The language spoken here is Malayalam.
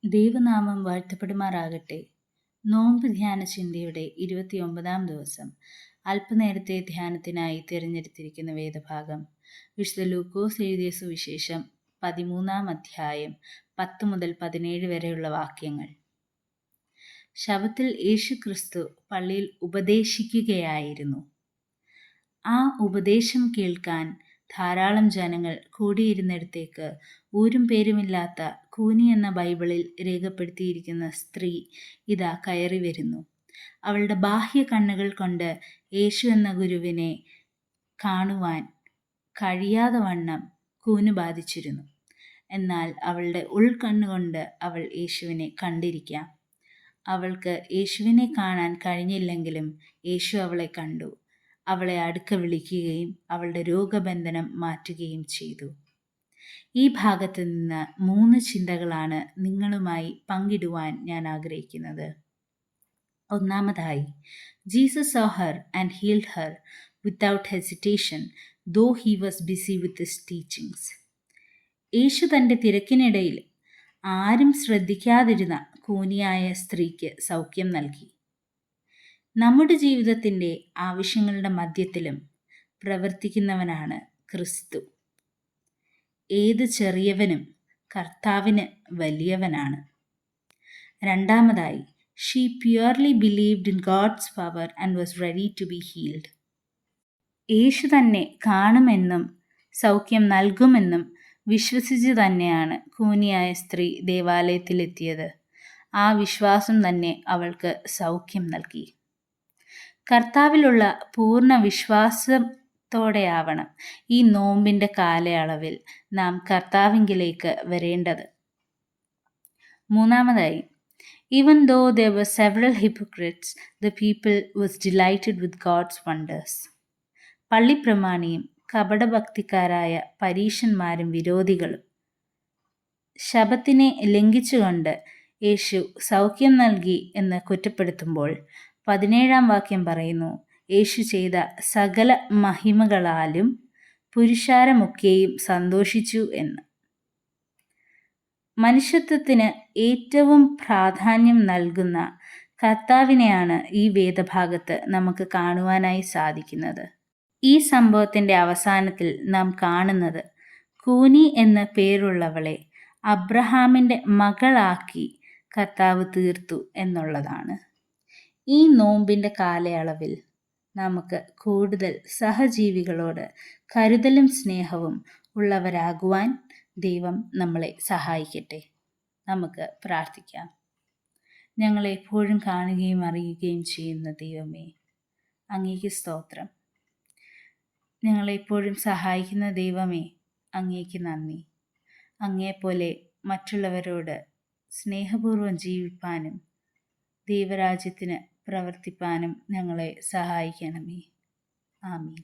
ദൈവനാമം വാഴ്ത്തപ്പെടുമാറാകട്ടെ. നോമ്പ് ധ്യാന ചിന്തയുടെ 29-ാം ദിവസം. അല്പനേരത്തെ ധ്യാനത്തിനായി തിരഞ്ഞെടുത്തിരിക്കുന്ന വേദഭാഗം വിശുദ്ധ ലൂക്കോസ് എഴുതിയ സുവിശേഷം 13-ാം അധ്യായം 10 മുതൽ 17 വരെയുള്ള വാക്യങ്ങൾ. ശബ്ബത്തിൽ യേശുക്രിസ്തു പള്ളിയിൽ ഉപദേശിക്കുകയായിരുന്നു. ആ ഉപദേശം കേൾക്കാൻ ധാരാളം ജനങ്ങൾ കൂടിയിരുന്നിടത്തേക്ക് ഊരും പേരുമില്ലാത്ത കൂനി എന്ന ബൈബിളിൽ രേഖപ്പെടുത്തിയിരിക്കുന്ന സ്ത്രീ ഇതാ കയറി വരുന്നു. അവളുടെ ബാഹ്യ കണ്ണുകൾ കൊണ്ട് യേശു എന്ന ഗുരുവിനെ കാണുവാൻ കഴിയാതെ വണ്ണം കൂന് ബാധിച്ചിരുന്നു. എന്നാൽ അവളുടെ ഉൾക്കണ്ണുകൊണ്ട് അവൾ യേശുവിനെ കണ്ടിരിക്കാം. അവൾക്ക് യേശുവിനെ കാണാൻ കഴിഞ്ഞില്ലെങ്കിലും യേശു അവളെ കണ്ടു. അവളെ അടുക്ക വിളിക്കുകയും അവളുടെ രോഗബന്ധനം മാറ്റുകയും ചെയ്തു. ഈ ഭാഗത്ത് നിന്ന് 3 ചിന്തകളാണ് നിങ്ങളുമായി പങ്കിടുവാൻ ഞാൻ ആഗ്രഹിക്കുന്നത്. ഒന്നാമതായി, Jesus saw her and healed her without hesitation, though he was busy with his teachings. യേശു തൻ്റെ തിരക്കിനിടയിൽ ആരും ശ്രദ്ധിക്കാതിരുന്ന കൂനിയായ സ്ത്രീക്ക് സൗഖ്യം നൽകി. നമ്മുടെ ജീവിതത്തിൻ്റെ ആവശ്യങ്ങളുടെ മധ്യത്തിലും പ്രവർത്തിക്കുന്നവനാണ് ക്രിസ്തു. ഏത് ചെറിയവനും കർത്താവിന് വലിയവനാണ്. രണ്ടാമതായി, she purely believed in God's power and was ready to be healed. Yeshu തന്നെ കാണുമെന്നും സൗഖ്യം നൽകുമെന്നും വിശ്വസിച്ച് തന്നെയാണ് കൂനിയായ സ്ത്രീ ദേവാലയത്തിലെത്തിയത്. ആ വിശ്വാസം തന്നെ അവൾക്ക് സൗഖ്യം നൽകി. കർത്താവിലുള്ള പൂർണ്ണ വിശ്വാസത്തോടെയാവണം ഈ നോമ്പിൻ്റെ കാലയളവിൽ നാം കർത്താവിങ്കിലേക്ക് വരേണ്ടത്. മൂന്നാമതായി, even though there were several hypocrites, the people was delighted with God's wonders. പള്ളിപ്രമാണിയും കപടഭക്തിക്കാരായ പരീശന്മാരും വിരോധികളും ശബ്ബത്തിനെ ലംഘിച്ചുകൊണ്ട് യേശു സൗഖ്യം നൽകി എന്ന് കുറ്റപ്പെടുത്തുമ്പോൾ 17-ാം വാക്യം പറയുന്നു, യേശു ചെയ്ത സകല മഹിമകളാലും പുരുഷാരമൊക്കെയും സന്തോഷിച്ചു എന്ന്. മനുഷ്യത്വത്തിന് ഏറ്റവും പ്രാധാന്യം നൽകുന്ന കർത്താവിനെയാണ് ഈ വേദഭാഗത്ത് നമുക്ക് കാണുവാനായി സാധിക്കുന്നത്. ഈ സംഭവത്തിൻ്റെ അവസാനത്തിൽ നാം കാണുന്നത് കൂനി എന്ന പേരുള്ളവളെ അബ്രഹാമിൻ്റെ മകളാക്കി കർത്താവ് തീർത്തു എന്നുള്ളതാണ്. ഈ നോമ്പിൻ്റെ കാലയളവിൽ നമുക്ക് കൂടുതൽ സഹജീവികളോട് കരുതലും സ്നേഹവും ഉള്ളവരാകുവാൻ ദൈവം നമ്മളെ സഹായിക്കട്ടെ. നമുക്ക് പ്രാർത്ഥിക്കാം. ഞങ്ങളെ എപ്പോഴും കാണുകയും അറിയുകയും ചെയ്യുന്ന ദൈവമേ, അങ്ങേക്ക് സ്തോത്രം. ഞങ്ങളെപ്പോഴും സഹായിക്കുന്ന ദൈവമേ, അങ്ങേക്ക് നന്ദി. അങ്ങേപ്പോലെ മറ്റുള്ളവരോട് സ്നേഹപൂർവ്വം ജീവിപ്പാനും ദൈവരാജ്യത്തിന് പ്രവർത്തിപ്പാനും ഞങ്ങളെ സഹായിക്കണമേ. ആമീൻ.